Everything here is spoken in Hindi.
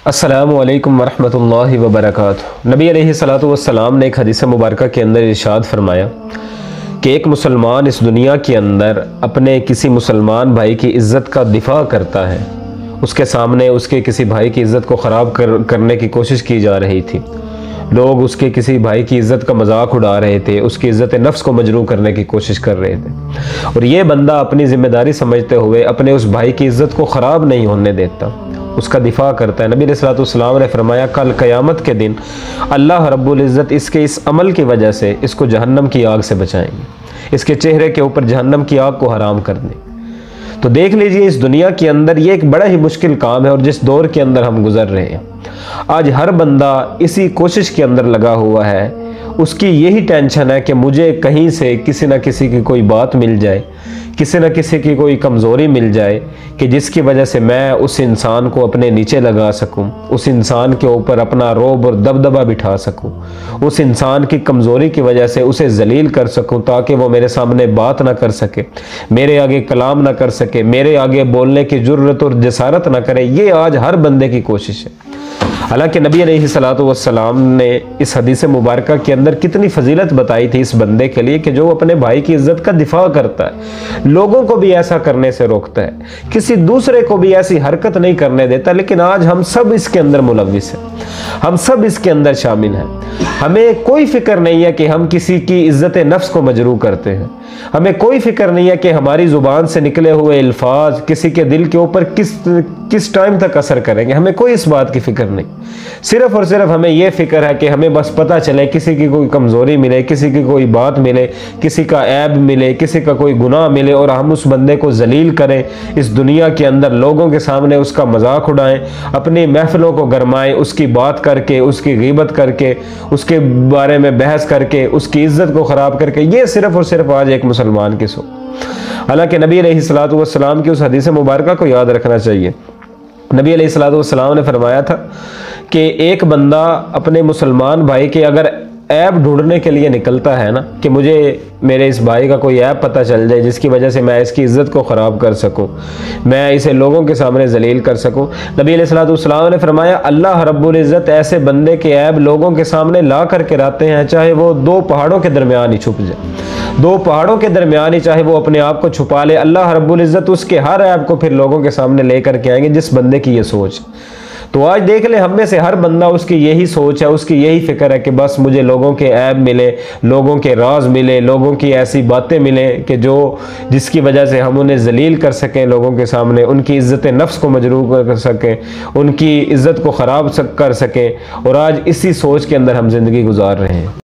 अस्सलामु अलैकुम वरहमतुल्लाहि वबरकातुहू। नबी अलैहिस्सलातु वस्सलाम ने एक हदीस मुबारक के अंदर इरशाद फरमाया कि एक मुसलमान इस दुनिया के अंदर अपने किसी मुसलमान भाई की इज़्ज़त का दिफा करता है। उसके सामने उसके किसी भाई की इज़्ज़त को ख़राब करने की कोशिश की जा रही थी। लोग उसके किसी भाई की इज़्ज़त का मजाक उड़ा रहे थे, उसकी इज़्ज़त नफ्स को मजरूह करने की कोशिश कर रहे थे, और ये बंदा अपनी ज़िम्मेदारी समझते हुए अपने उस भाई की इज़्ज़त को ख़राब नहीं होने देता, उसका दिफा करता है। नबी अलैहि सल्लल्लाहु ने फरमाया कल क़यामत के दिन अल्लाह रब्बुल इज़्ज़त इसके इस अमल की वजह से इसको जहन्नम की आग से बचाएंगे, इसके चेहरे के ऊपर जहन्नम की आग को हराम कर दें। तो देख लीजिए, इस दुनिया के अंदर ये एक बड़ा ही मुश्किल काम है, और जिस दौर के अंदर हम गुजर रहे हैं आज हर बंदा इसी कोशिश के अंदर लगा हुआ है। उसकी यही टेंशन है कि मुझे कहीं से किसी न किसी की कोई बात मिल जाए, किसी न किसी की कोई कमज़ोरी मिल जाए कि जिसकी वजह से मैं उस इंसान को अपने नीचे लगा सकूं, उस इंसान के ऊपर अपना रोब और दबदबा बिठा सकूं, उस इंसान की कमज़ोरी की वजह से उसे जलील कर सकूं ताकि वो मेरे सामने बात ना कर सके, मेरे आगे कलाम ना कर सके, मेरे आगे बोलने की जुर्रत और जसारत ना करे। ये आज हर बंदे की कोशिश है। हालांकि नबी अलैहिस्सलातु वस्सलाम ने इस हदीस मुबारक के अंदर कितनी फजीलत बताई थी इस बंदे के लिए कि जो अपने भाई की इज्जत का दिफा करता है, लोगों को भी ऐसा करने से रोकता है, किसी दूसरे को भी ऐसी हरकत नहीं करने देता। लेकिन आज हम सब इसके अंदर मुलव्विस हैं, हम सब इसके अंदर शामिल हैं। हमें कोई फिक्र नहीं है कि हम किसी की इज्जत नफ्स को मजरूह करते हैं, हमें कोई फिक्र नहीं है कि हमारी जुबान से निकले हुए अल्फाज किसी के दिल के ऊपर किस टाइम तक असर करेंगे। हमें कोई इस बात की फिक्र नहीं, सिर्फ और सिर्फ हमें यह फिक्र है कि हमें बस पता चले, किसी की कोई कमजोरी मिले, किसी की कोई बात मिले, किसी का ऐब मिले, किसी का कोई गुनाह मिले, और हम उस बंदे को जलील करें, इस दुनिया के अंदर लोगों के सामने उसका मजाक उड़ाएं, अपनी महफिलों को गरमाएं, उसकी बात करके, उसकी गीबत करके, उसके बारे में बहस करके, उसकी इज्जत को ख़राब करके। ये सिर्फ और सिर्फ आज एक मुसलमान की सोच। हालांकि नबी अलैहिस्सलातु वस्सलाम की उस हदीस मुबारक को याद रखना चाहिए। नबी अलैहिस्सलातु वस्सलाम ने फरमाया था कि एक बंदा अपने मुसलमान भाई के अगर ऐब ढूंढने के लिए निकलता है ना, कि मुझे मेरे इस भाई का कोई ऐब पता चल जाए जिसकी वजह से मैं इसकी इज़्ज़त को ख़राब कर सकूं, मैं इसे लोगों के सामने जलील कर सकूं, नबी अलैहिस्सलातु ने फरमाया अल्लाह रब्बुल इज़्ज़त ऐसे बंदे के ऐब लोगों के सामने ला करके लाते हैं, चाहे वो दो पहाड़ों के दरमियान ही छुप जाए, दो पहाड़ों के दरमियान ही चाहे वो अपने आप को छुपा ले, अल्लाह रब्बुल इज़्ज़त उसके हर ऐब को फिर लोगों के सामने ले करके आएंगे, जिस बंदे की ये सोच। तो आज देख ले, हम में से हर बंदा उसकी यही सोच है, उसकी यही फिक्र है कि बस मुझे लोगों के ऐब मिले, लोगों के राज मिले, लोगों की ऐसी बातें मिले कि जिसकी वजह से हम उन्हें जलील कर सकें, लोगों के सामने उनकी इज़्ज़त नफ्स को मजरूह कर सकें, उनकी इज़्ज़त को ख़राब कर सकें। और आज इसी सोच के अंदर हम ज़िंदगी गुजार रहे हैं।